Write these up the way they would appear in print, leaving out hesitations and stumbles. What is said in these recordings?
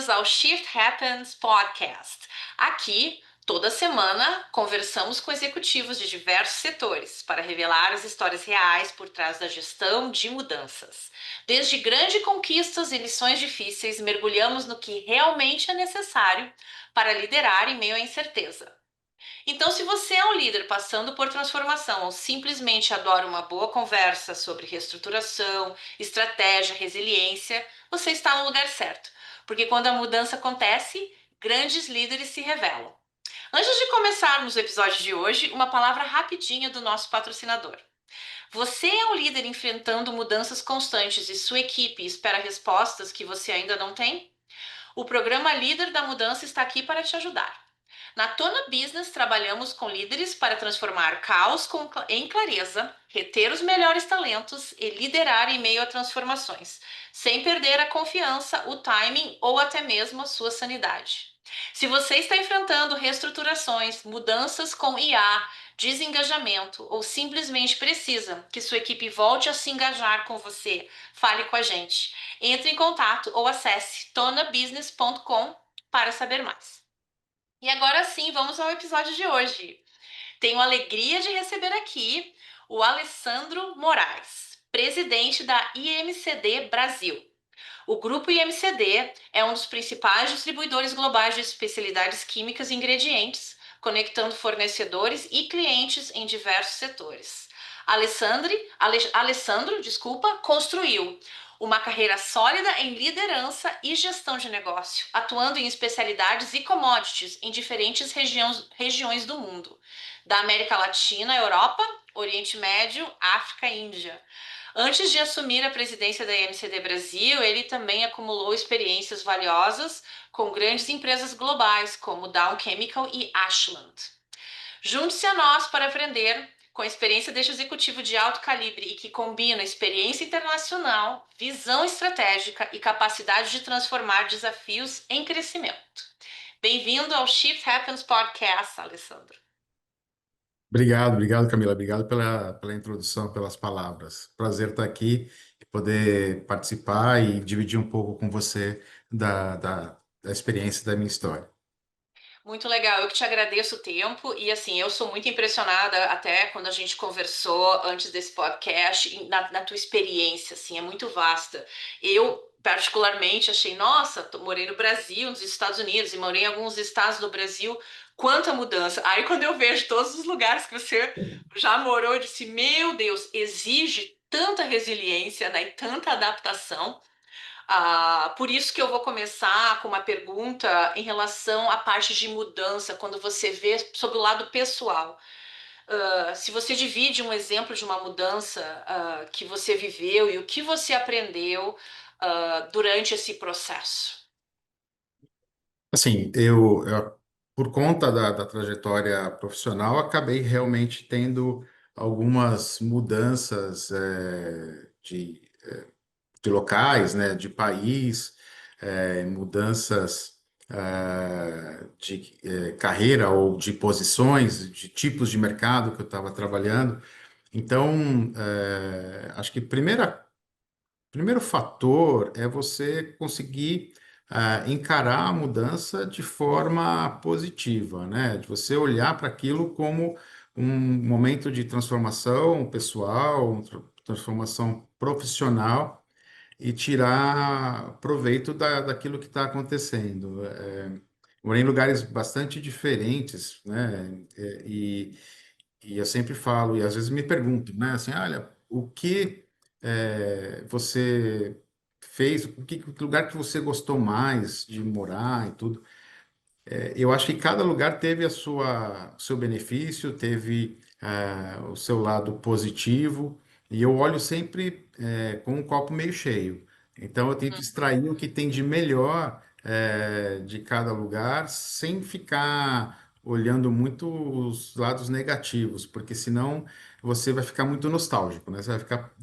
bem-vindos ao Shift Happens Podcast. Aqui, toda semana, conversamos com executivos de diversos setores para revelar as histórias reais por trás da gestão de mudanças. Desde grandes conquistas e lições difíceis, mergulhamos no que realmente é necessário para liderar em meio à incerteza. Então, se você é um líder passando por transformação ou simplesmente adora uma boa conversa sobre reestruturação, estratégia, resiliência, você está no lugar certo. Porque quando a mudança acontece, grandes líderes se revelam. Antes de começarmos o episódio de hoje, uma palavra rapidinha do nosso patrocinador. Você é um líder enfrentando mudanças constantes e sua equipe espera respostas que você ainda não tem? O programa Líder da Mudança está aqui para te ajudar. Na Tona Business, trabalhamos com líderes para transformar caos em clareza, reter os melhores talentos e liderar em meio a transformações, sem perder a confiança, o timing ou até mesmo a sua sanidade. Se você está enfrentando reestruturações, mudanças com IA, desengajamento ou simplesmente precisa que sua equipe volte a se engajar com você, fale com a gente. Entre em contato ou acesse tonabusiness.com para saber mais. E agora sim, vamos ao episódio de hoje. Tenho a alegria de receber aqui o Alessandro Moraes, presidente da IMCD Brasil. O grupo IMCD é um dos principais distribuidores globais de especialidades químicas e ingredientes, conectando fornecedores e clientes em diversos setores. Alessandro, construiu uma carreira sólida em liderança e gestão de negócio, atuando em especialidades e commodities em diferentes regiões do mundo, da América Latina, Europa, Oriente Médio, África e Índia. Antes de assumir a presidência da IMCD Brasil, ele também acumulou experiências valiosas com grandes empresas globais como Dow Chemical e Ashland. Junte-se a nós para aprender com a experiência deste executivo de alto calibre e que combina experiência internacional, visão estratégica e capacidade de transformar desafios em crescimento. Bem-vindo ao Shift Happens Podcast, Alessandro. Obrigado, Camila. Obrigado pela introdução, pelas palavras. Prazer estar aqui e poder participar e dividir um pouco com você da experiência da minha história. Muito legal, eu que te agradeço o tempo e assim, eu sou muito impressionada até quando a gente conversou antes desse podcast, na tua experiência, assim, é muito vasta. Eu, particularmente, achei, nossa, morei no Brasil, nos Estados Unidos e morei em alguns estados do Brasil, quanta mudança. Aí quando eu vejo todos os lugares que você já morou, eu disse, meu Deus, exige tanta resiliência, né, e tanta adaptação. Por isso que eu vou começar com uma pergunta em relação à parte de mudança, quando você vê sobre o lado pessoal. Se você divide um exemplo de uma mudança que você viveu e o que você aprendeu durante esse processo. Assim, por conta da trajetória profissional, acabei realmente tendo algumas mudanças de locais, né, de país, mudanças de carreira ou de posições, de tipos de mercado que eu estava trabalhando. Então, acho que primeiro fator é você conseguir encarar a mudança de forma positiva, né? De você olhar para aquilo como um momento de transformação pessoal, transformação profissional e tirar proveito daquilo que está acontecendo. Morei em lugares bastante diferentes, né? E eu sempre falo, e às vezes me pergunto, né? Assim, olha, o que você fez, que lugar que você gostou mais de morar e tudo. Eu acho que cada lugar teve seu benefício, teve o seu lado positivo, e eu olho sempre com um copo meio cheio. Então, eu tento extrair o que tem de melhor de cada lugar, sem ficar olhando muito os lados negativos, porque senão você vai ficar muito nostálgico, né? Você vai ficar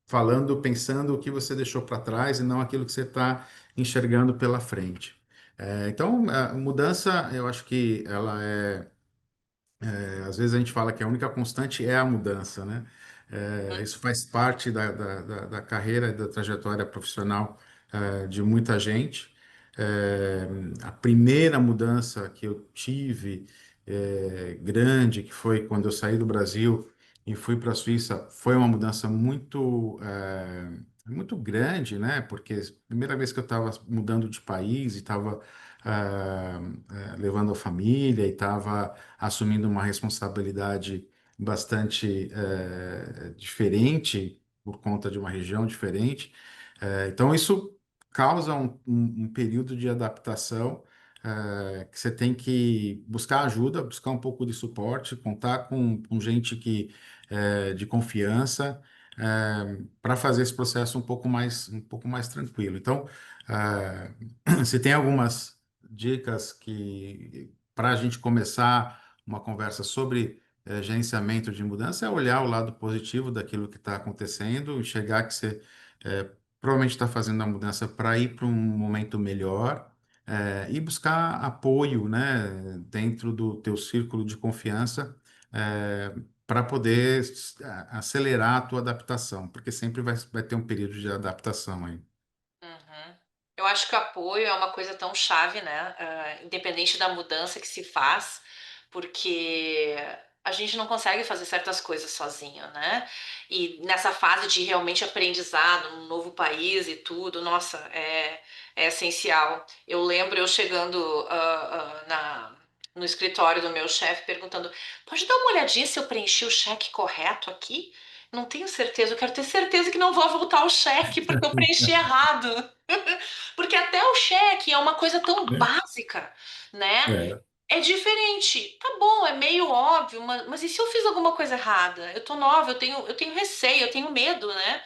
falando, pensando o que você deixou para trás e não aquilo que você está enxergando pela frente. Então, a mudança, eu acho que às vezes a gente fala que a única constante é a mudança, né? Isso faz parte da carreira e da trajetória profissional, de muita gente. A primeira mudança que eu tive grande, que foi quando eu saí do Brasil e fui para a Suíça, foi uma mudança muito grande, né? Porque a primeira vez que eu estava mudando de país e estava levando a família e estava assumindo uma responsabilidade bastante diferente por conta de uma região diferente. Então, isso causa um período de adaptação que você tem que buscar ajuda, buscar um pouco de suporte, contar com gente de confiança para fazer esse processo um pouco mais tranquilo. Então, você tem algumas dicas que para a gente começar uma conversa sobre gerenciamento de mudança é olhar o lado positivo daquilo que está acontecendo, enxergar que você eh, provavelmente está fazendo a mudança para ir para um momento melhor e buscar apoio, né, dentro do teu círculo de confiança para poder acelerar a tua adaptação, porque sempre vai ter um período de adaptação aí. Uhum. Eu acho que o apoio é uma coisa tão chave, né? Independente da mudança que se faz, porque a gente não consegue fazer certas coisas sozinho, né? E nessa fase de realmente aprendizado, num novo país e tudo, nossa, é essencial. Eu lembro eu chegando no escritório do meu chefe perguntando: pode dar uma olhadinha se eu preenchi o cheque correto aqui? Não tenho certeza, eu quero ter certeza que não vou voltar o cheque porque eu preenchi errado. Porque até o cheque é uma coisa tão básica, né? É, É diferente. Tá bom, é meio óbvio, mas e se eu fiz alguma coisa errada? Eu tô nova, eu tenho receio, eu tenho medo, né?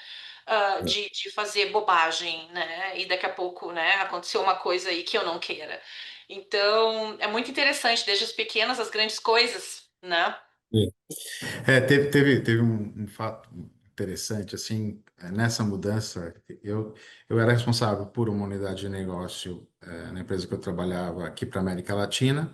De fazer bobagem, né? E daqui a pouco, né, aconteceu uma coisa aí que eu não queira. Então, é muito interessante, desde as pequenas às grandes coisas, né? teve um fato interessante, assim, nessa mudança, eu era responsável por uma unidade de negócio, na empresa que eu trabalhava aqui para a América Latina,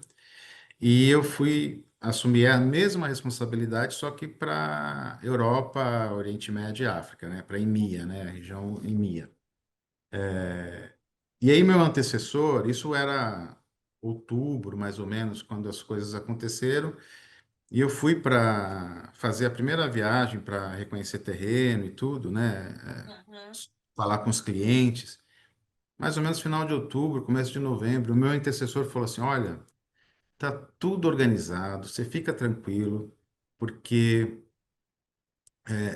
e eu fui assumir a mesma responsabilidade, só que para Europa, Oriente Médio e África, né, para EMEA, né, a região EMEA. E aí meu antecessor, isso era outubro, mais ou menos, quando as coisas aconteceram, e eu fui para fazer a primeira viagem para reconhecer terreno e tudo, né? Uhum, Falar com os clientes. Mais ou menos final de outubro, começo de novembro, o meu intercessor falou assim: Olha, tá tudo organizado, você fica tranquilo, porque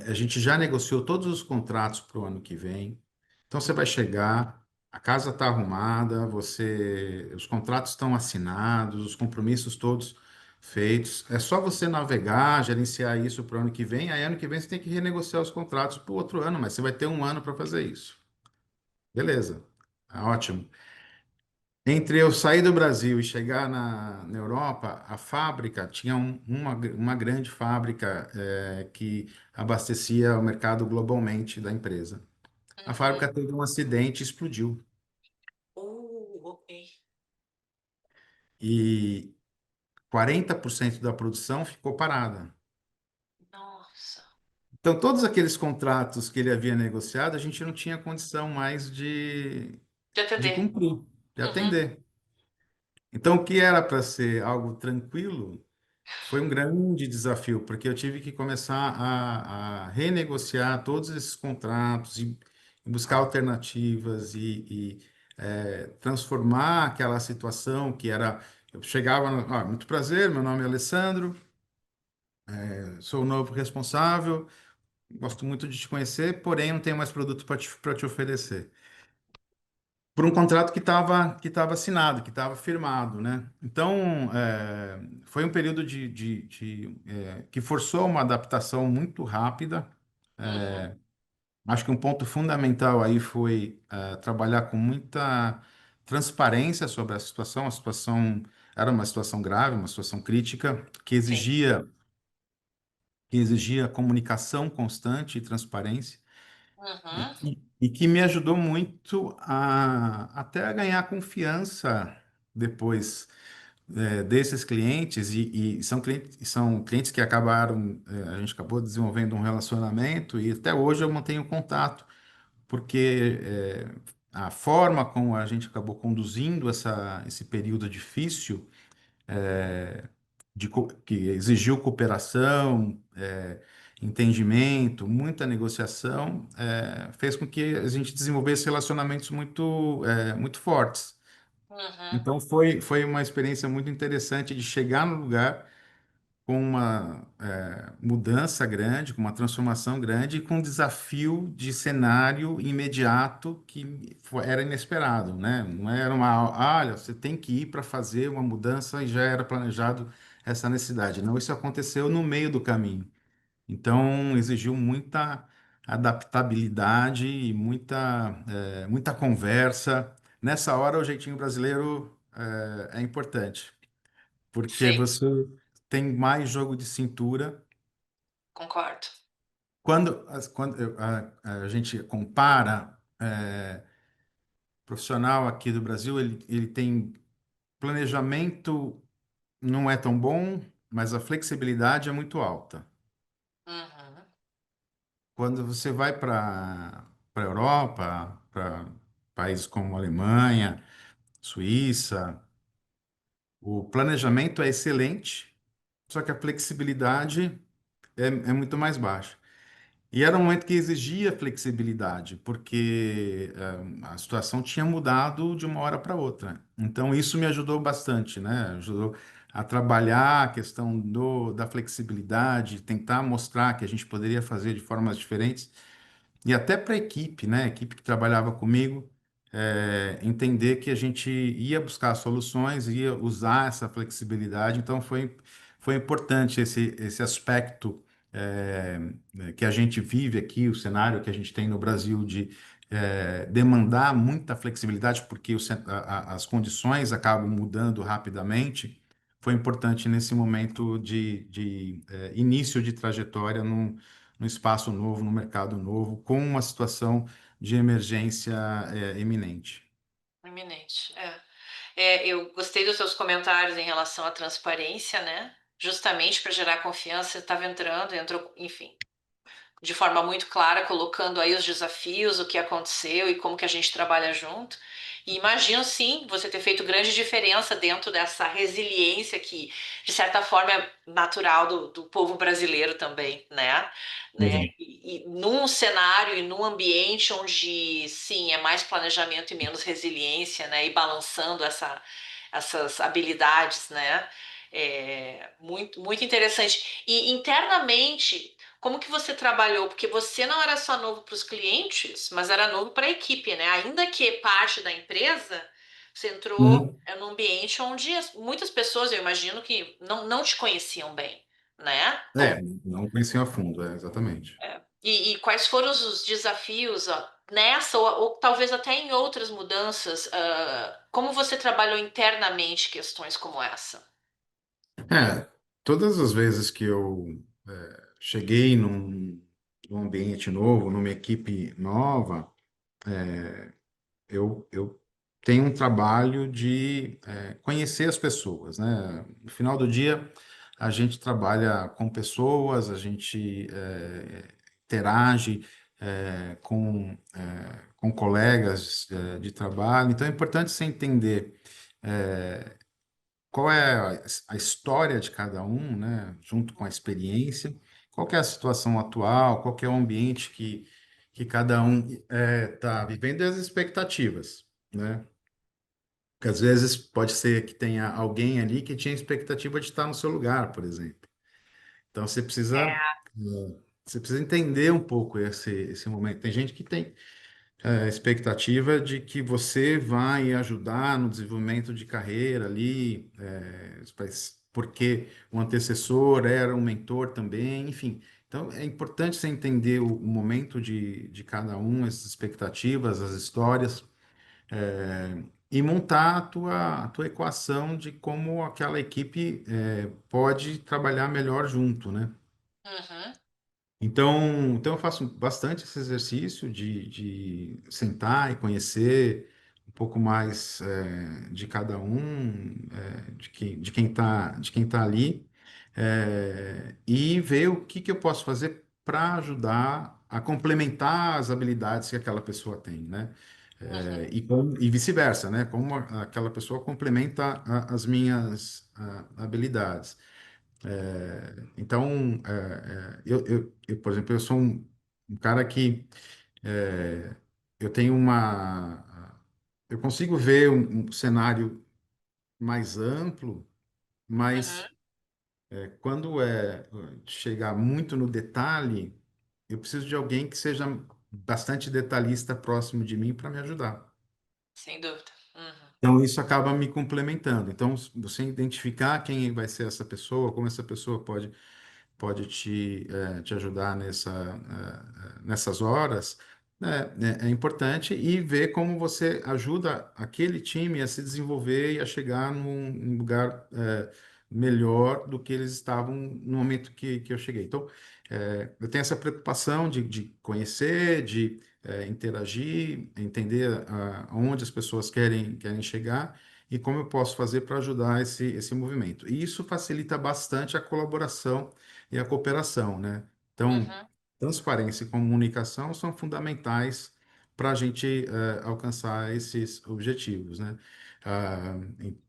a gente já negociou todos os contratos para o ano que vem. Então você vai chegar, a casa está arrumada, os contratos estão assinados, os compromissos todos feitos. É só você navegar, gerenciar isso para o ano que vem. Aí ano que vem você tem que renegociar os contratos para o outro ano, mas você vai ter um ano para fazer isso. Beleza, ótimo. Entre eu sair do Brasil e chegar na Europa, a fábrica tinha uma grande fábrica que abastecia o mercado globalmente da empresa. A uhum. fábrica teve um acidente e explodiu. Ok. E 40% da produção ficou parada. Nossa. Então, todos aqueles contratos que ele havia negociado, a gente não tinha condição mais De de atender. cumprir, de Uhum. atender. Então, o que era para ser algo tranquilo, foi um grande desafio, porque eu tive que começar a renegociar todos esses contratos e buscar alternativas e transformar aquela situação que era. Eu chegava, muito prazer, meu nome é Alessandro, sou o novo responsável, gosto muito de te conhecer, porém não tenho mais produto para te oferecer. Por um contrato que estava assinado, que estava firmado, né? Então, foi um período que forçou uma adaptação muito rápida. Uhum. Acho que um ponto fundamental aí foi trabalhar com muita transparência sobre a situação. A situação era uma situação grave, uma situação crítica, Sim. que exigia comunicação constante e transparência. E Uhum. que me ajudou muito até a ganhar confiança depois desses clientes, e são clientes que a gente acabou desenvolvendo um relacionamento, e até hoje eu mantenho contato, porque a forma como a gente acabou conduzindo esse período difícil, que exigiu cooperação, entendimento, muita negociação, fez com que a gente desenvolvesse relacionamentos muito fortes. Uhum. Então foi uma experiência muito interessante de chegar no lugar com uma mudança grande, com uma transformação grande e com um desafio de cenário imediato que era inesperado, né? Não era olha, você tem que ir para fazer uma mudança e já era planejado essa necessidade. Não, isso aconteceu no meio do caminho. Então, exigiu muita adaptabilidade e muita conversa. Nessa hora, o jeitinho brasileiro é importante porque Sim, você tem mais jogo de cintura. concordo. Quando a gente compara, o profissional aqui do Brasil, ele tem planejamento não é tão bom, mas a flexibilidade é muito alta. Uhum. Quando você vai para a Europa, para países como Alemanha, Suíça, o planejamento é excelente, só que a flexibilidade é muito mais baixa. E era um momento que exigia flexibilidade, porque a situação tinha mudado de uma hora para outra. Então, isso me ajudou bastante, né? Ajudou a trabalhar a questão da flexibilidade, tentar mostrar que a gente poderia fazer de formas diferentes. E até para a equipe, né? A equipe que trabalhava comigo, entender que a gente ia buscar soluções, ia usar essa flexibilidade. Então, foi importante esse aspecto que a gente vive aqui, o cenário que a gente tem no Brasil de demandar muita flexibilidade, porque as condições acabam mudando rapidamente. Foi importante nesse momento de início de trajetória num espaço novo, num mercado novo, com uma situação de emergência iminente. Iminente. Eu gostei dos seus comentários em relação à transparência, né? Justamente para gerar confiança, você estava entrou, enfim, de forma muito clara, colocando aí os desafios, o que aconteceu e como que a gente trabalha junto. E imagino sim você ter feito grande diferença dentro dessa resiliência que, de certa forma, é natural do povo brasileiro também, né? Exato. E num cenário e num ambiente onde sim é mais planejamento e menos resiliência, né? E balançando essas habilidades, né? Muito, muito interessante. E internamente como que você trabalhou? Porque você não era só novo para os clientes, mas era novo para a equipe, né? Ainda que parte da empresa, você entrou Uhum. num ambiente onde muitas pessoas, eu imagino que não te conheciam bem, né? Não conheci a fundo, exatamente. E quais foram os desafios, ó, nessa ou talvez até em outras mudanças? Como você trabalhou internamente questões como essa? É, todas as vezes que eu cheguei num ambiente novo, numa equipe nova, eu tenho um trabalho de conhecer as pessoas, né? No final do dia, a gente trabalha com pessoas, a gente interage com colegas de trabalho, então é importante você entender qual é a história de cada um, né, junto com a experiência, qual que é a situação atual, qual que é o ambiente que cada um está vivendo e as expectativas, né? Porque às vezes pode ser que tenha alguém ali que tinha expectativa de estar no seu lugar, por exemplo. Então você precisa entender um pouco esse momento. Tem gente que tem expectativa de que você vai ajudar no desenvolvimento de carreira ali, porque o antecessor era um mentor também, enfim. Então, é importante você entender o momento de cada um, as expectativas, as histórias, e montar a tua equação de como aquela equipe pode trabalhar melhor junto, né? Uhum, Então eu faço bastante esse exercício de sentar e conhecer um pouco mais de cada um, de quem tá ali, e ver o que eu posso fazer para ajudar a complementar as habilidades que aquela pessoa tem, né? Uhum. E vice-versa, né? Como aquela pessoa complementa as minhas habilidades. Então, por exemplo, eu sou um cara que eu tenho eu consigo ver um cenário mais amplo, Uhum. mas quando chegar muito no detalhe, eu preciso de alguém que seja bastante detalhista próximo de mim para me ajudar. Sem dúvida. Uhum. Então, isso acaba me complementando. Então, você identificar quem vai ser essa pessoa, como essa pessoa pode te ajudar nessas horas, né, é importante e ver como você ajuda aquele time a se desenvolver e a chegar num lugar melhor do que eles estavam no momento que eu cheguei. Então, eu tenho essa preocupação de conhecer, de interagir, entender aonde as pessoas querem chegar e como eu posso fazer para ajudar esse movimento. E isso facilita bastante a colaboração e a cooperação, né? Então, Uhum. transparência e comunicação são fundamentais para a gente alcançar esses objetivos, né?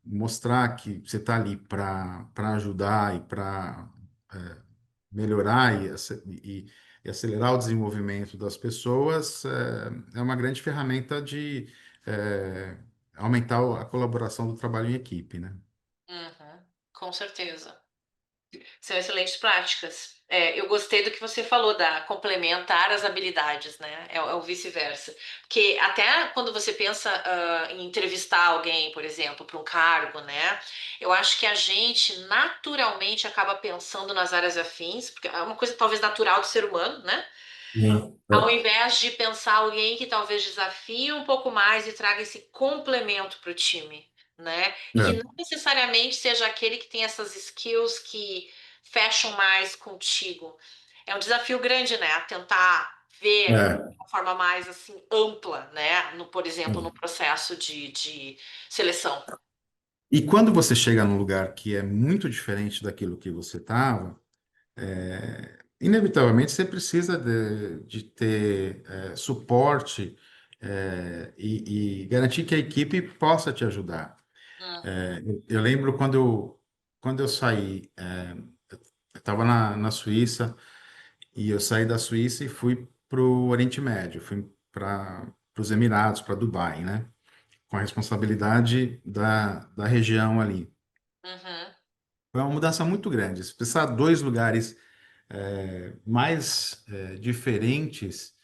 Mostrar que você está ali para ajudar e para melhorar e acelerar o desenvolvimento das pessoas é uma grande ferramenta de aumentar a colaboração do trabalho em equipe, né? Uhum. Com certeza. São excelentes práticas. É, eu gostei do que você falou da complementar as habilidades, né? É o vice-versa. Porque até quando você pensa em entrevistar alguém, por exemplo, para um cargo, né? Eu acho que a gente naturalmente acaba pensando nas áreas afins, porque é uma coisa talvez natural do ser humano, né? Sim. Ao invés de pensar alguém que talvez desafie um pouco mais e traga esse complemento para o time, né? E que não necessariamente seja aquele que tem essas skills que fecham mais contigo. É um desafio grande, né? Tentar ver É, de uma forma mais assim ampla, né? No, por exemplo, no é. processo de seleção. E quando você chega num lugar que é muito diferente daquilo que você estava, inevitavelmente você precisa de ter suporte e garantir que a equipe possa te ajudar. Uhum, Eu lembro quando eu saí, eu estava na Suíça e eu saí da Suíça e fui para o Oriente Médio, fui para os Emirados, para Dubai, né? Com a responsabilidade da região ali. uhum, Foi uma mudança muito grande. Se precisar dois lugares mais diferentes,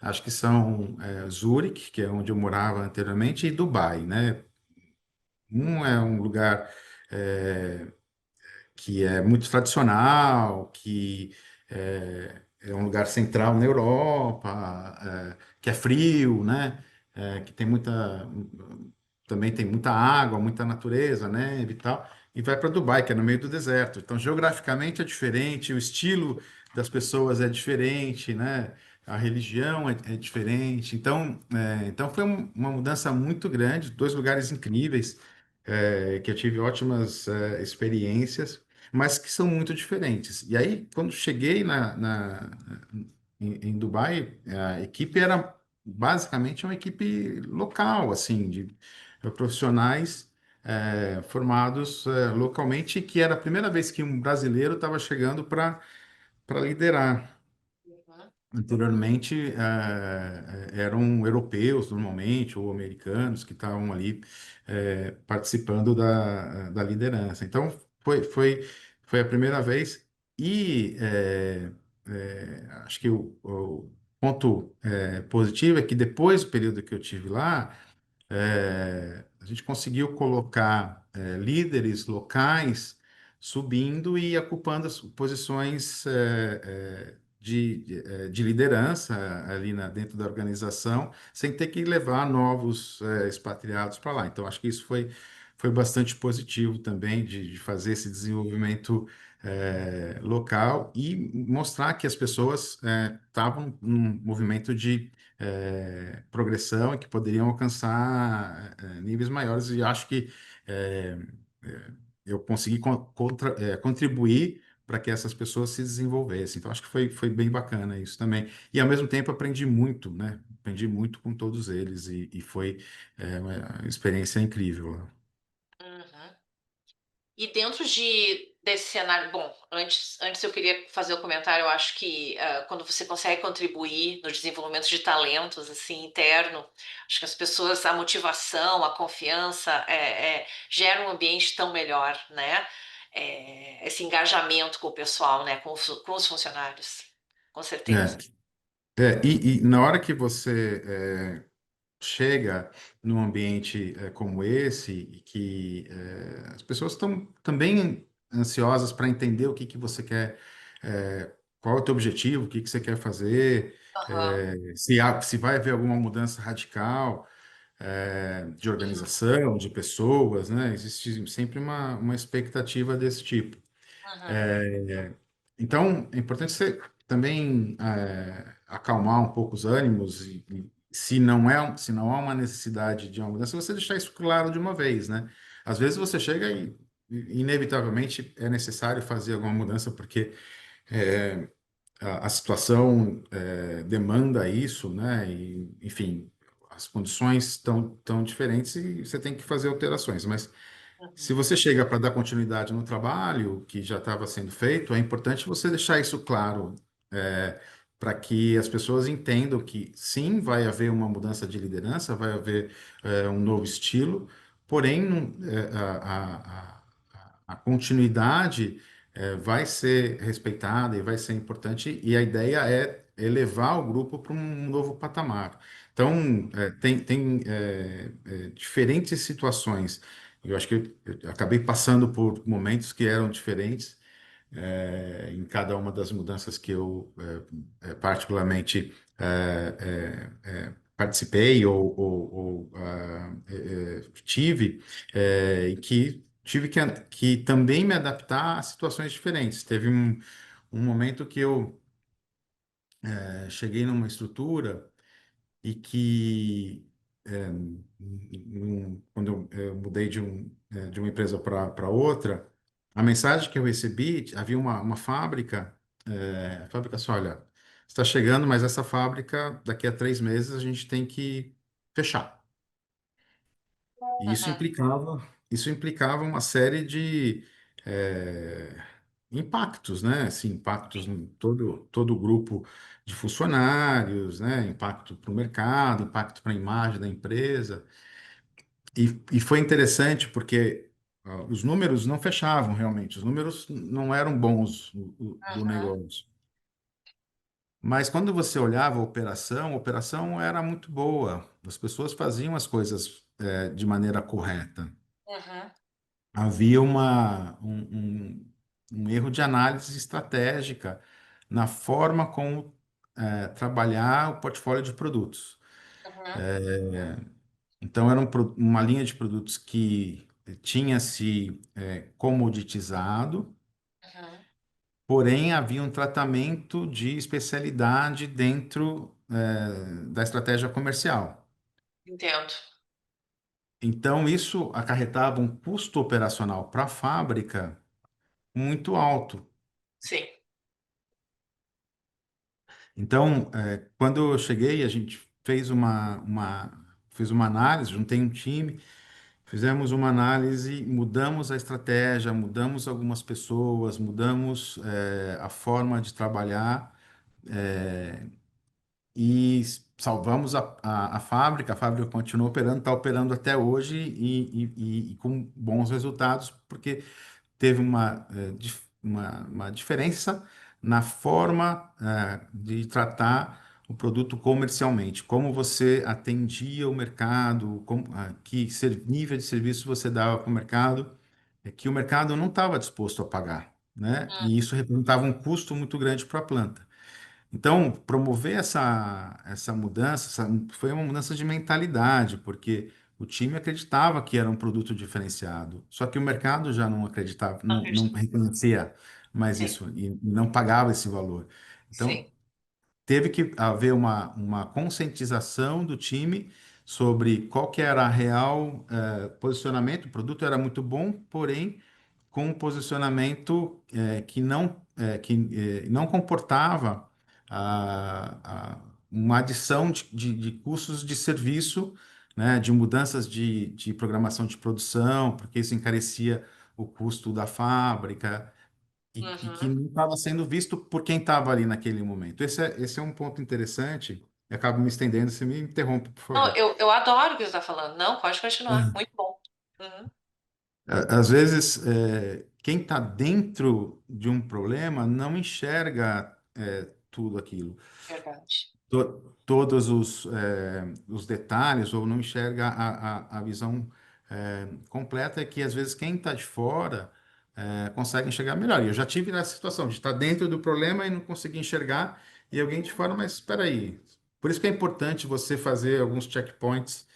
acho que são Zurique, que é onde eu morava anteriormente, e Dubai, né? Um é um lugar que é muito tradicional, que é um lugar central na Europa, que é frio, né? Que tem também tem muita água, muita natureza, neve e tal, e vai para Dubai, que é no meio do deserto. Então, geograficamente é diferente, o estilo das pessoas é diferente, né? A religião é diferente. Então foi uma mudança muito grande, dois lugares incríveis, que eu tive ótimas experiências mas que são muito diferentes. E aí, quando cheguei em Dubai, a equipe era basicamente uma equipe local, assim, de profissionais formados localmente, que era a primeira vez que um brasileiro estava chegando para liderar. uhum, Anteriormente, eram europeus, normalmente, ou americanos, que estavam ali participando da liderança. Então, foi a primeira vez. E acho que o ponto positivo é que depois do período que eu tive lá, a gente conseguiu colocar líderes locais subindo e ocupando as posições de liderança ali dentro da organização, sem ter que levar novos expatriados para lá. Então, acho que isso foi bastante positivo também de fazer esse desenvolvimento local e mostrar que as pessoas estavam num movimento de progressão e que poderiam alcançar níveis maiores. E acho que eh, eu consegui contribuir para que essas pessoas se desenvolvessem. Então, acho que foi bem bacana isso também. E, ao mesmo tempo, aprendi muito, né? Aprendi muito com todos eles e foi uma experiência incrível. Uhum. E dentro desse cenário, bom, antes eu queria fazer o comentário, eu acho que quando você consegue contribuir no desenvolvimento de talentos, assim, interno, acho que as pessoas, a motivação, a confiança, gera um ambiente tão melhor, né? Esse engajamento com o pessoal, né? Com os funcionários, com certeza. E na hora que você chega num ambiente como esse, e que as pessoas estão também ansiosas para entender o que que você quer, qual é o teu objetivo, o que que você quer fazer, Aham. se vai haver alguma mudança radical, de organização, de pessoas, né? Existe sempre uma expectativa desse tipo. Uhum. Então, é importante você também acalmar um pouco os ânimos e se não há uma necessidade de uma mudança, você deixar isso claro de uma vez, né? Às vezes você chega e inevitavelmente é necessário fazer alguma mudança porque a situação demanda isso, né? E, enfim, as condições estão tão diferentes e você tem que fazer alterações, mas se Uhum. você chega para dar continuidade no trabalho que já estava sendo feito, é importante você deixar isso claro, para que as pessoas entendam que sim, vai haver uma mudança de liderança, vai haver um novo estilo, porém a continuidade vai ser respeitada e vai ser importante, e a ideia é elevar o grupo para um novo patamar. Então, tem diferentes situações. Eu acho que eu acabei passando por momentos que eram diferentes em cada uma das mudanças que eu particularmente participei ou tive, e que tive que também me adaptar a situações diferentes. Teve um momento que eu cheguei numa estrutura e que quando eu mudei de uma empresa para outra, a mensagem que eu recebi, havia uma fábrica, a fábrica assim, olha, está chegando, mas essa fábrica, daqui a 3 meses, a gente tem que fechar. E Uhum. isso implicava uma série de eh, impactos, né? Assim, impactos em todo o grupo de funcionários, né? Impacto para o mercado, impacto para a imagem da empresa. E foi interessante porque os números não fechavam realmente, os números não eram bons do Uhum. negócio. Mas quando você olhava a operação era muito boa, as pessoas faziam as coisas de maneira correta. Uhum. Havia um erro de análise estratégica na forma como trabalhar o portfólio de produtos. Uhum. Então, era uma linha de produtos que tinha se comoditizado, Uhum. porém havia um tratamento de especialidade dentro da estratégia comercial. Entendo. Então, isso acarretava um custo operacional para a fábrica muito alto. Sim. Então, quando eu cheguei, a gente fez uma análise, juntei um time, fizemos uma análise, mudamos a estratégia, mudamos algumas pessoas, mudamos a forma de trabalhar e salvamos a fábrica continuou operando, está operando até hoje e com bons resultados, porque teve uma diferença na forma de tratar o produto comercialmente, como você atendia o mercado, que nível de serviço você dava para o mercado, que o mercado não estava disposto a pagar, né? E isso representava um custo muito grande para a planta. Então, promover essa mudança, foi uma mudança de mentalidade, porque o time acreditava que era um produto diferenciado, só que o mercado já não acreditava, Não não acredito. reconhecia mais Sim. isso e não pagava esse valor. Sim. Então, teve que haver uma conscientização do time sobre qual que era a real posicionamento. O produto era muito bom, porém com um posicionamento que não comportava uma adição de custos de serviço, né, de mudanças de programação de produção, porque isso encarecia o custo da fábrica e que Uhum. não estava sendo visto por quem estava ali naquele momento. Esse é um ponto interessante. Eu acabo me estendendo, você me interrompe, por Não, favor. eu adoro o que você está falando. Não, pode continuar. Muito bom. Uhum. Às vezes, quem está dentro de um problema não enxerga tudo aquilo, Verdade. todos os detalhes, ou não enxerga a visão completa, é que às vezes quem está de fora consegue enxergar melhor. E eu já tive essa situação de estar dentro do problema e não conseguir enxergar, e alguém de fora, mas espera aí. Por isso que é importante você fazer alguns checkpoints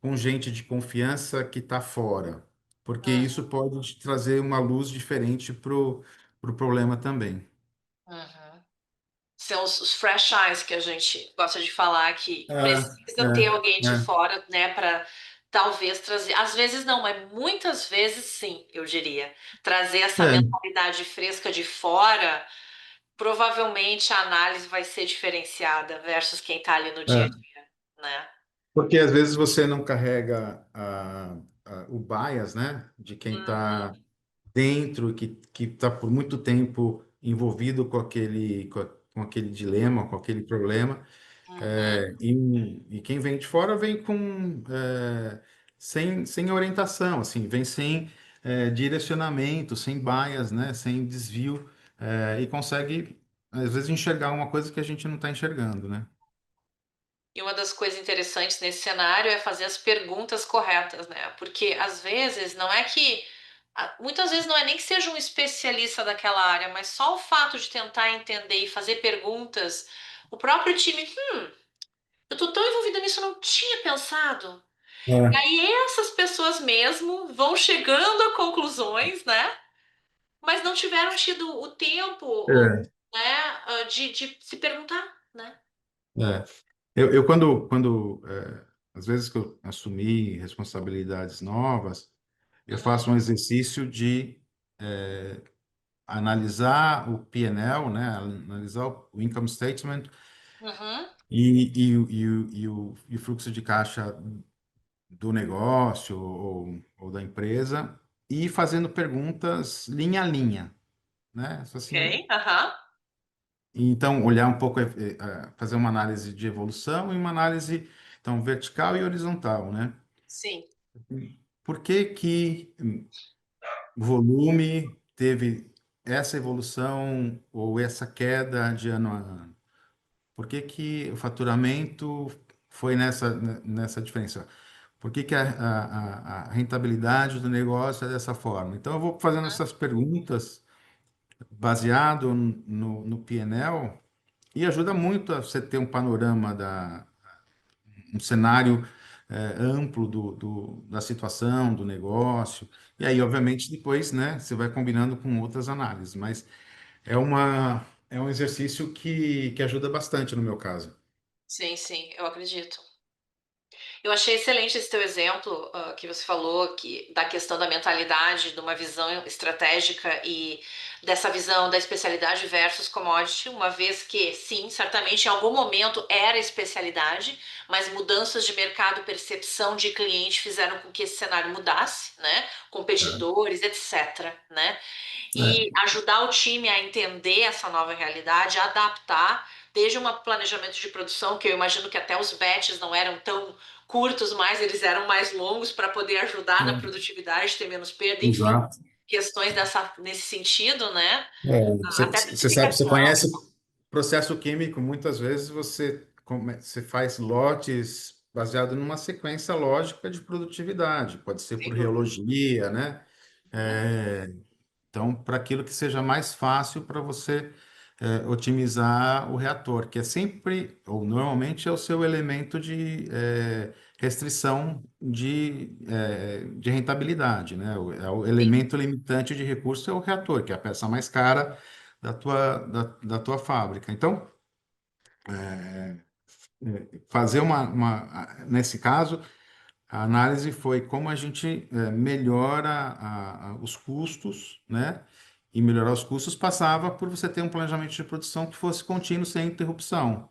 com gente de confiança que está fora, porque isso Uhum. pode te trazer uma luz diferente pro problema também. Uhum. São os fresh eyes que a gente gosta de falar que É, precisa ter alguém de é, fora, né, para talvez trazer. Às vezes não, mas muitas vezes sim, eu diria. Trazer essa é, mentalidade fresca de fora, provavelmente a análise vai ser diferenciada versus quem está ali no dia a é. dia, né? Porque às vezes você não carrega o bias, né, de quem Uhum, está dentro, que está por muito tempo envolvido com aquele dilema, com aquele problema. uhum. E quem vem de fora vem sem orientação, assim, vem sem direcionamento, sem bias, né, sem desvio, e consegue, às vezes, enxergar uma coisa que a gente não está enxergando, né? E uma das coisas interessantes nesse cenário é fazer as perguntas corretas, né? Porque às vezes não é que. Muitas vezes não é nem que seja um especialista daquela área, mas só o fato de tentar entender e fazer perguntas, o próprio time, eu tô tão envolvida nisso, eu não tinha pensado. E É, aí essas pessoas mesmo vão chegando a conclusões, né? Mas não tiveram tido o tempo, é, né, de se perguntar, né? é. Quando às vezes que eu assumi responsabilidades novas, eu Uhum, faço um exercício de analisar o P&L, né? Analisar o income statement uhum, e o fluxo de caixa do negócio ou da empresa e fazendo perguntas linha a linha, né? Assim, ok, aham, então, olhar um pouco, fazer uma análise de evolução e uma análise, então, vertical e horizontal, né? sim. Por que que o volume teve essa evolução ou essa queda de ano a ano? Por que que o faturamento foi nessa diferença? Por que que a rentabilidade do negócio é dessa forma? Então, eu vou fazendo essas perguntas baseado no P&L e ajuda muito a você ter um panorama um cenário amplo da situação, do negócio. E aí, obviamente, depois, né, você vai combinando com outras análises, mas é um exercício que ajuda bastante no meu caso. Sim, sim, eu acredito. Eu achei excelente esse teu exemplo, que você falou que da questão da mentalidade, de uma visão estratégica e dessa visão da especialidade versus commodity, uma vez que, sim, certamente em algum momento era especialidade, mas mudanças de mercado, percepção de cliente fizeram com que esse cenário mudasse, né? Competidores, etc, né? E É, ajudar o time a entender essa nova realidade, a adaptar, desde um planejamento de produção, que eu imagino que até os batches não eram tão curtos mais, eles eram mais longos para poder ajudar na é, produtividade, ter menos perda, enfim, exato. questões nesse sentido, né? Você, Até você sabe, você precificação. conhece processo químico, muitas vezes você faz lotes baseado numa sequência lógica de produtividade, pode ser por Sem dúvida. reologia, né? Uhum. Então, para aquilo que seja mais fácil para você otimizar o reator, que é sempre, ou normalmente, é o seu elemento de restrição de rentabilidade, né? É o Sim, elemento limitante de recurso é o reator, que é a peça mais cara da tua fábrica. Então, fazer nesse caso, A análise foi como a gente melhora os custos, né? E melhorar os custos passava por você ter um planejamento de produção que fosse contínuo, sem interrupção.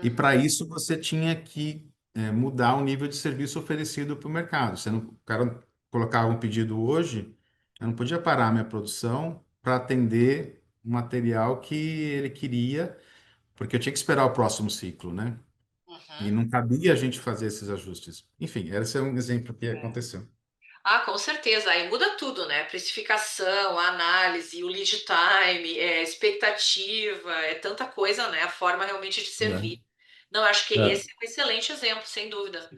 E Uhum, para isso você tinha que mudar o nível de serviço oferecido para o mercado. Você não, o cara colocava um pedido hoje, eu não podia parar a minha produção para atender o material que ele queria, porque eu tinha que esperar o próximo ciclo, né? E uhum. não cabia a gente fazer esses ajustes. Enfim, esse é um exemplo que aconteceu. Ah, com certeza. Aí muda tudo, né? Precificação, a análise, o lead time, expectativa, é tanta coisa, né? A forma realmente de servir. Não, acho que É. esse é um excelente exemplo, sem dúvida.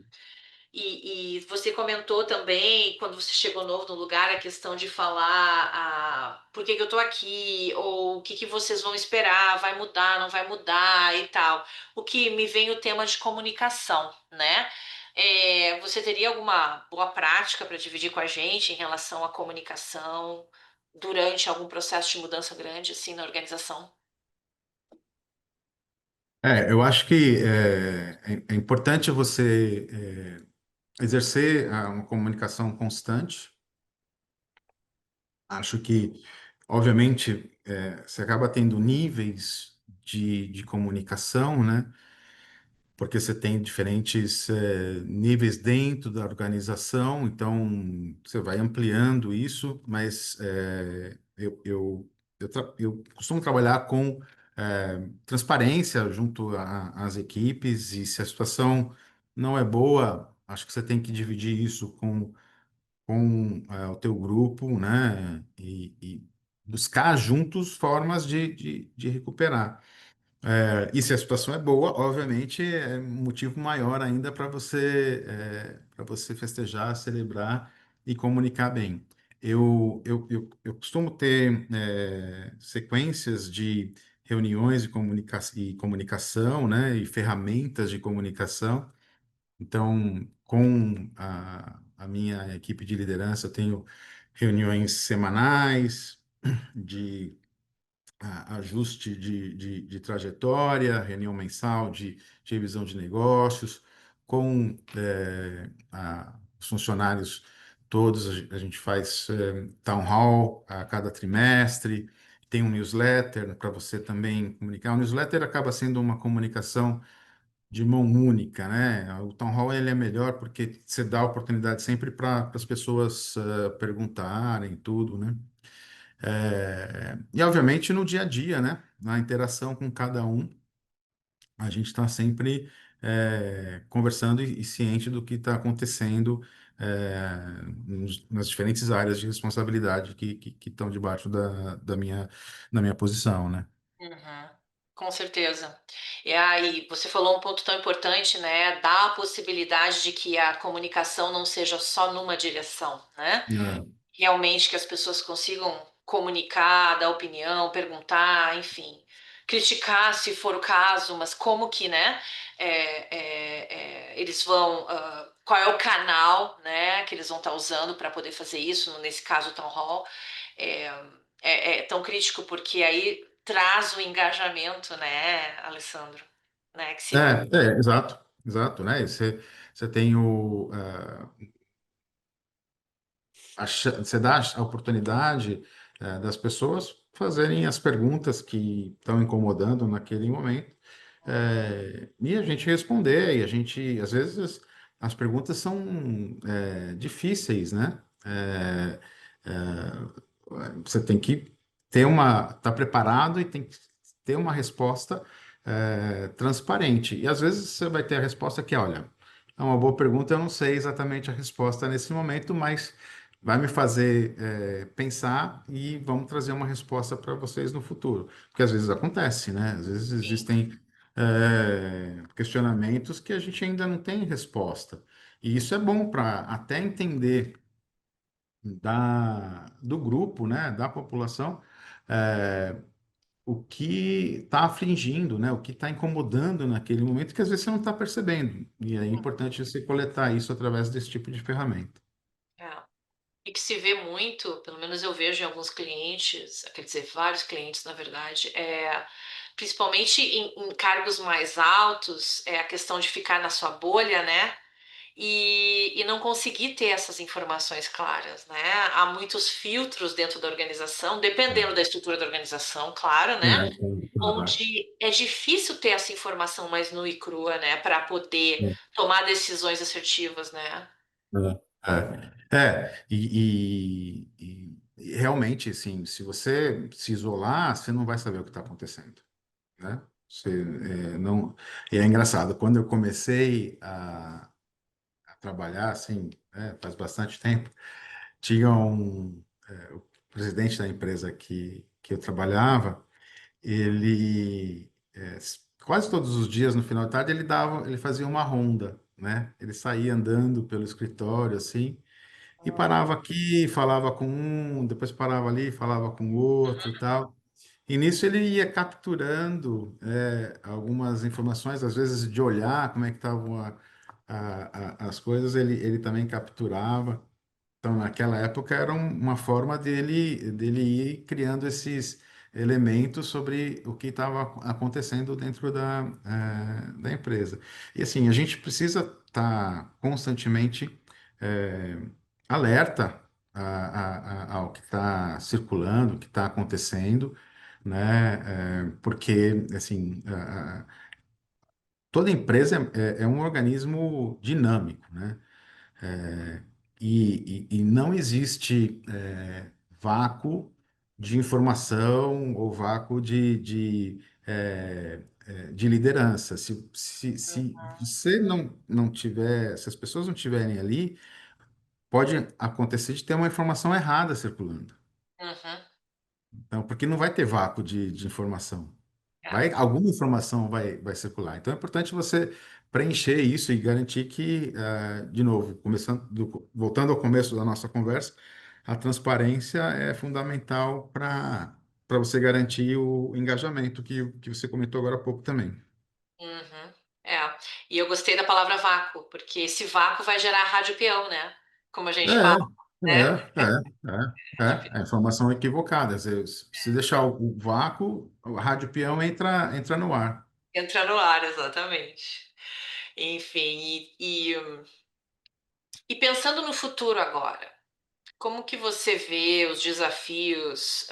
E você comentou também, quando você chegou novo no lugar, a questão de falar por que que eu estou aqui, ou o que que vocês vão esperar, vai mudar, não vai mudar e tal. O que me vem o tema de comunicação, né? Você teria alguma boa prática para dividir com a gente em relação à comunicação durante algum processo de mudança grande, assim, na organização? Eu acho que é importante você exercer uma comunicação constante. Acho que, obviamente, você acaba tendo níveis de comunicação, né? Porque você tem diferentes níveis dentro da organização, então você vai ampliando isso, mas eu costumo trabalhar com transparência junto às equipes, e se a situação não é boa, acho que você tem que dividir isso com o teu grupo, né? E buscar juntos formas de recuperar. E se a situação é boa, obviamente é um motivo maior ainda para você festejar, celebrar e comunicar bem. Eu costumo ter sequências de reuniões e comunicação, né, e ferramentas de comunicação. Então, com a minha equipe de liderança, eu tenho reuniões semanais de ajuste de trajetória, reunião mensal de revisão de negócios, com os funcionários todos, a gente faz town hall a cada trimestre, tem um newsletter para você também comunicar. O newsletter acaba sendo uma comunicação de mão única, né? O town hall ele é melhor porque você dá oportunidade sempre para as pessoas perguntarem tudo, né? E, obviamente, no dia a dia, né? Na interação com cada um, a gente está sempre conversando e ciente do que está acontecendo nas diferentes áreas de responsabilidade que estão debaixo da minha posição, né? Uhum, com certeza. E aí, você falou um ponto tão importante, né? Dá a possibilidade de que a comunicação não seja só numa direção, né? É. Realmente que as pessoas consigam comunicar, dar opinião, perguntar, enfim, criticar se for o caso, mas como que, né? Eles vão, qual é o canal, né? Que eles vão estar usando para poder fazer isso? Nesse caso, o Town Hall. É, é tão crítico porque aí traz o engajamento, né, Alessandro? Né, que se... Exato, exato, né? E você tem você dá a oportunidade das pessoas fazerem as perguntas que estão incomodando naquele momento, e a gente responder, e a gente, às vezes, as perguntas são difíceis, né? Você tem que estar preparado e tem que ter uma resposta transparente. E às vezes você vai ter a resposta que, olha, é uma boa pergunta, eu não sei exatamente a resposta nesse momento, mas vai me fazer pensar e vamos trazer uma resposta para vocês no futuro. Porque às vezes acontece, né? Às vezes Sim. existem questionamentos que a gente ainda não tem resposta. E isso é bom para até entender do grupo, né, da população, é, o que está afligindo, né, o que está incomodando naquele momento, que às vezes você não está percebendo. E é importante você coletar isso através desse tipo de ferramenta. É. E que se vê muito, pelo menos eu vejo em alguns clientes, quer dizer, vários clientes, na verdade, principalmente em cargos mais altos, é a questão de ficar na sua bolha, né? e não conseguir ter essas informações claras, né? Há muitos filtros dentro da organização, dependendo da estrutura da organização, claro, né? Claro. Onde é difícil ter essa informação mais nua e crua, né? Para poder tomar decisões assertivas, né? E realmente, assim, se você se isolar, você não vai saber o que está acontecendo, né? Você, não... E é engraçado, quando eu comecei a trabalhar, assim, faz bastante tempo, tinha o presidente da empresa que eu trabalhava, ele, quase todos os dias, no final da tarde, ele fazia uma ronda, né? Ele saía andando pelo escritório, assim, e parava aqui, falava com um, depois parava ali, falava com o outro, tal. E nisso ele ia capturando algumas informações, às vezes de olhar como é que estavam as coisas, ele também capturava. Então, naquela época, era uma forma dele ir criando esses elementos sobre o que estava acontecendo dentro da empresa. E assim, a gente precisa estar constantemente eh, alerta ao que está circulando, o que está acontecendo, né? Porque, assim, toda empresa é um organismo dinâmico, né? É, e não existe vácuo de informação ou vácuo de liderança. Se você não tiver, se as pessoas não estiverem ali, pode acontecer de ter uma informação errada circulando. Uhum. Então, porque não vai ter vácuo de informação. É. Alguma informação vai circular. Então é importante você preencher isso e garantir que, de novo, voltando ao começo da nossa conversa, a transparência é fundamental para você garantir o engajamento que você comentou agora há pouco também. Uhum. É. E eu gostei da palavra vácuo, porque esse vácuo vai gerar rádio peão, né? Como a gente fala, né? A informação informação equivocada. Se deixar o vácuo, o rádio peão entra no ar. Entra no ar, exatamente. Enfim, e pensando no futuro agora, como que você vê os desafios,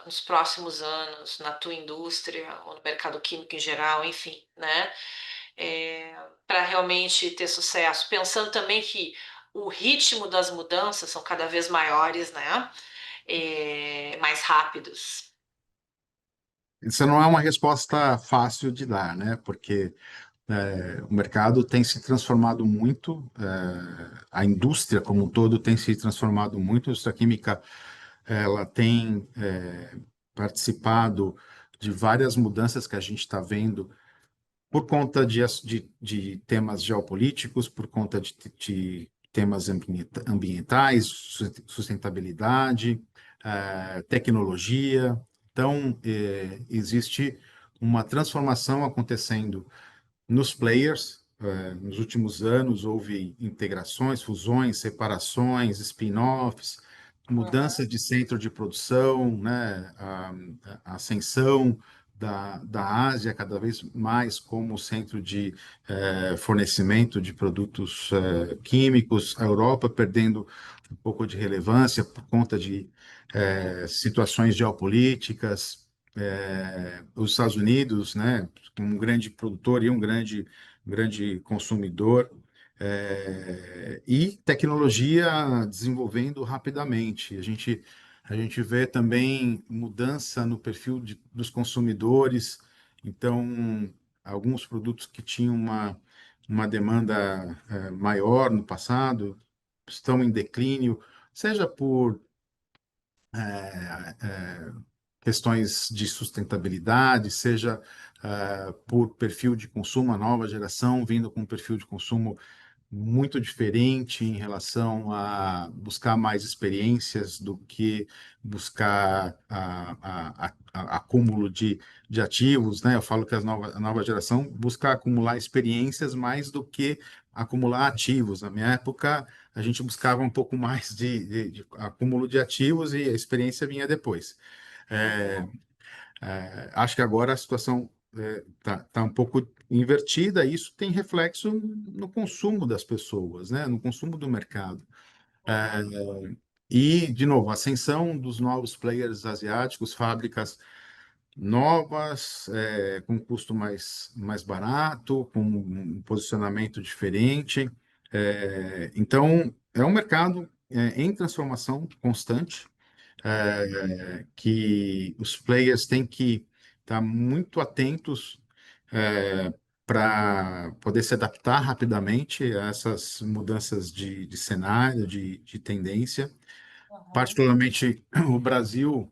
nos próximos anos na tua indústria ou no mercado químico em geral, enfim, né? Para realmente ter sucesso. Pensando também que o ritmo das mudanças são cada vez maiores, né? Mais rápidos. Isso não é uma resposta fácil de dar, né? Porque o mercado tem se transformado muito, a indústria como um todo tem se transformado muito. A indústria química, ela tem participado de várias mudanças que a gente está vendo por conta de temas geopolíticos, por conta de temas ambientais, sustentabilidade, tecnologia. Então, existe uma transformação acontecendo nos players. Nos últimos anos, houve integrações, fusões, separações, spin-offs, Uhum, mudança de centro de produção, né? A ascensão da Ásia cada vez mais como centro de fornecimento de produtos químicos, a Europa perdendo um pouco de relevância por conta de situações geopolíticas, os Estados Unidos, né, um grande produtor e um grande consumidor, e tecnologia desenvolvendo rapidamente. A gente vê também mudança no perfil dos consumidores. Então, alguns produtos que tinham uma demanda maior no passado estão em declínio, seja por questões de sustentabilidade, seja por perfil de consumo, a nova geração vindo com um perfil de consumo muito diferente em relação a buscar mais experiências do que buscar acúmulo de ativos, né? Eu falo que a nova geração busca acumular experiências mais do que acumular ativos. Na minha época, a gente buscava um pouco mais de acúmulo de ativos e a experiência vinha depois. É, acho que agora a situação tá um pouco invertida, e isso tem reflexo no consumo das pessoas, né? No consumo do mercado. Uhum, E, de novo, a ascensão dos novos players asiáticos, fábricas novas, com custo mais barato, com um posicionamento diferente. Então, é um mercado em transformação constante, que os players têm que estar muito atentos para poder se adaptar rapidamente a essas mudanças de cenário, de tendência. uhum. Particularmente, o Brasil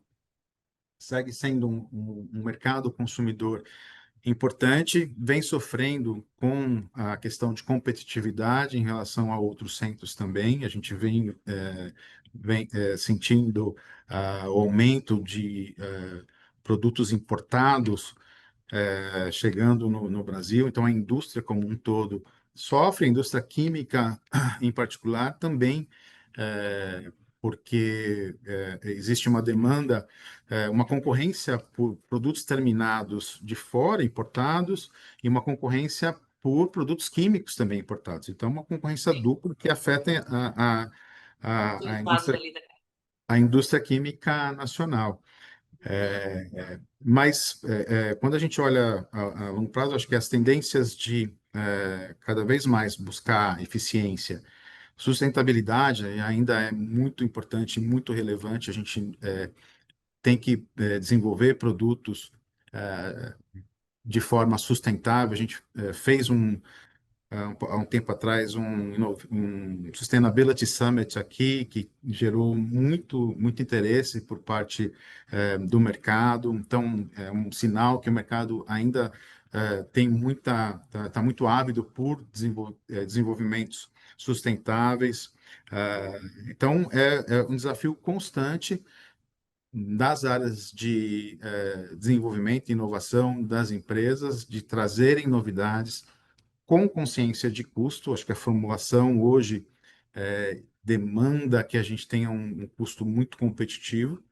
segue sendo um mercado consumidor importante, vem sofrendo com a questão de competitividade em relação a outros centros também. A gente vem sentindo o aumento de produtos importados chegando no Brasil. Então, a indústria como um todo sofre, a indústria química em particular também, porque existe uma demanda, uma concorrência por produtos terminados de fora, importados, e uma concorrência por produtos químicos também importados. Então, uma concorrência Sim, dupla que afeta dois lados ali da. a indústria química nacional. Uhum. Mas quando a gente olha a longo prazo, acho que as tendências de cada vez mais buscar eficiência, sustentabilidade ainda é muito importante, muito relevante. A gente tem que desenvolver produtos de forma sustentável. A gente fez há um tempo atrás um Sustainability Summit aqui, que gerou muito interesse por parte do mercado. Então, é um sinal que o mercado ainda tem tá muito ávido por desenvolvimentos sustentáveis. Então, é um desafio constante das áreas de desenvolvimento e inovação das empresas, de trazerem novidades com consciência de custo. Acho que a formulação hoje demanda que a gente tenha um custo muito competitivo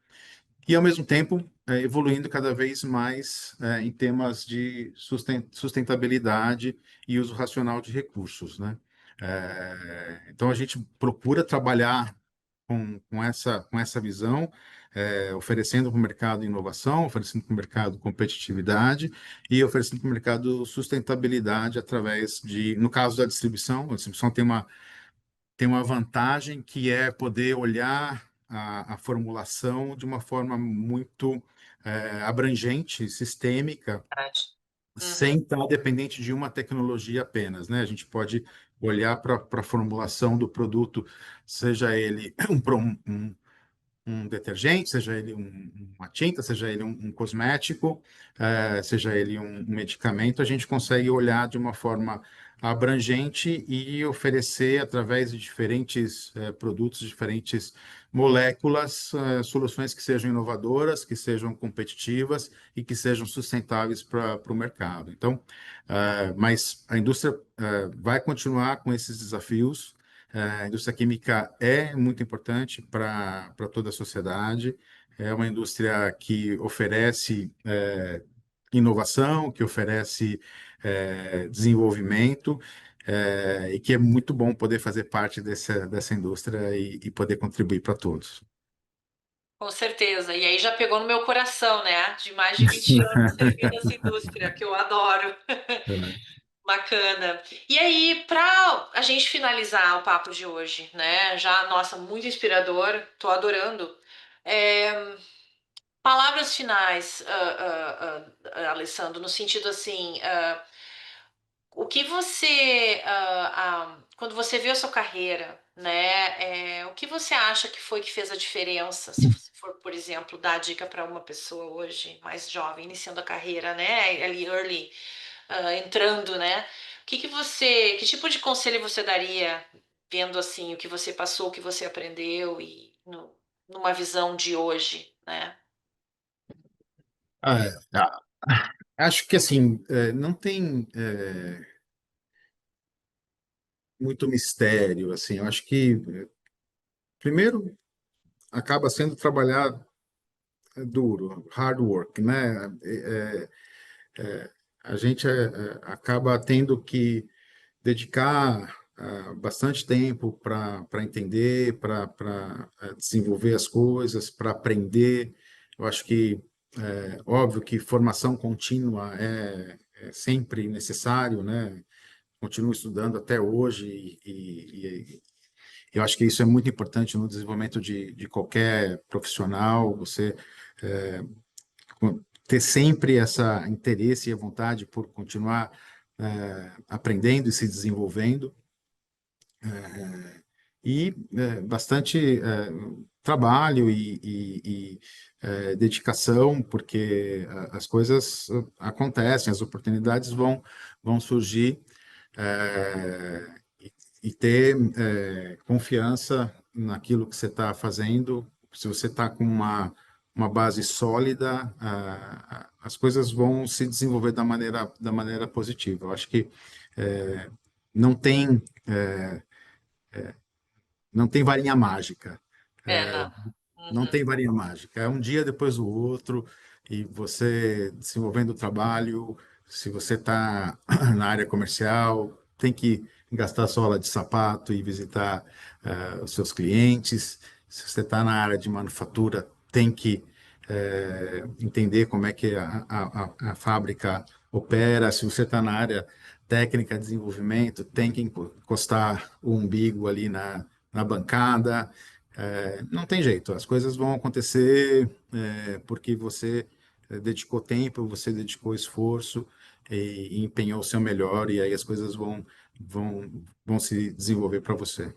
e, ao mesmo tempo, evoluindo cada vez mais em temas de sustentabilidade e uso racional de recursos, né? Então, a gente procura trabalhar com essa visão, oferecendo para o mercado inovação, oferecendo para o mercado competitividade e oferecendo para o mercado sustentabilidade através no caso da distribuição, a distribuição tem uma vantagem que é poder olhar a formulação de uma forma muito abrangente, sistêmica, Verdade. sem Uhum. estar dependente de uma tecnologia apenas, né? A gente pode olhar para a formulação do produto, seja ele um detergente, seja ele uma tinta, seja ele um cosmético, seja ele um medicamento, a gente consegue olhar de uma forma abrangente e oferecer, através de diferentes produtos, diferentes moléculas, soluções que sejam inovadoras, que sejam competitivas e que sejam sustentáveis para o mercado. Então, mas a indústria vai continuar com esses desafios. A indústria química é muito importante para toda a sociedade. É uma indústria que oferece inovação, que oferece desenvolvimento, e que é muito bom poder fazer parte dessa indústria e poder contribuir para todos. Com certeza. E aí já pegou no meu coração, né? De mais de 20 anos servindo essa indústria, que eu adoro. Bacana. E aí, para a gente finalizar o papo de hoje, né? Já, nossa, muito inspirador, tô adorando. É, palavras finais, Alessandro, no sentido assim, o que você, quando você vê a sua carreira, né? O que você acha que foi que fez a diferença? Se você for, por exemplo, dar a dica para uma pessoa hoje, mais jovem, iniciando a carreira, né? Ali early, entrando, né? Que tipo de conselho você daria, vendo assim o que você passou, o que você aprendeu e numa visão de hoje, né? Ah, acho que assim, não tem muito mistério, assim. Eu acho que primeiro acaba sendo trabalhar duro, hard work, né? a gente acaba tendo que dedicar bastante tempo para entender, para desenvolver as coisas, para aprender. Eu acho que óbvio que formação contínua é sempre necessário, né? Continuo estudando até hoje e eu acho que isso é muito importante no desenvolvimento de qualquer profissional. Você é, ter sempre essa interesse e a vontade por continuar aprendendo e se desenvolvendo e bastante trabalho e dedicação, porque as coisas acontecem, as oportunidades vão surgir e ter confiança naquilo que você está fazendo. Se você está com uma base sólida, as coisas vão se desenvolver da maneira positiva. Eu acho que eh, não tem, não tem varinha mágica. Não. Não Uhum. tem varinha mágica. É um dia depois do outro e você desenvolvendo o trabalho. Se você está na área comercial, tem que gastar sola de sapato e visitar os seus clientes. Se você está na área de manufatura, tem que entender como é que a fábrica opera. Se você está na área técnica de desenvolvimento, tem que encostar o umbigo ali na bancada. Não tem jeito, as coisas vão acontecer porque você dedicou tempo, você dedicou esforço e empenhou o seu melhor, e aí as coisas vão se desenvolver para você.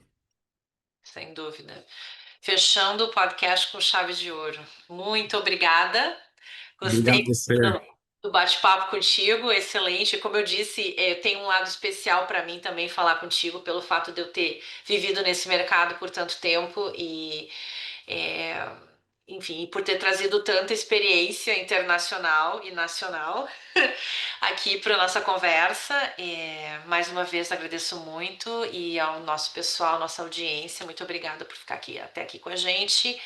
Sem dúvida. Fechando o podcast com chave de ouro. Muito obrigada. Obrigado Gostei a você. do bate-papo contigo, excelente. Como eu disse, tem um lado especial para mim também falar contigo, pelo fato de eu ter vivido nesse mercado por tanto tempo e é, enfim, por ter trazido tanta experiência internacional e nacional aqui para nossa conversa. Mais uma vez agradeço muito e ao nosso pessoal, nossa audiência, muito obrigada por ficar aqui até aqui com a gente.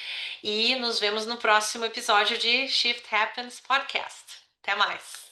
E nos vemos no próximo episódio de Shift Happens Podcast. Até mais.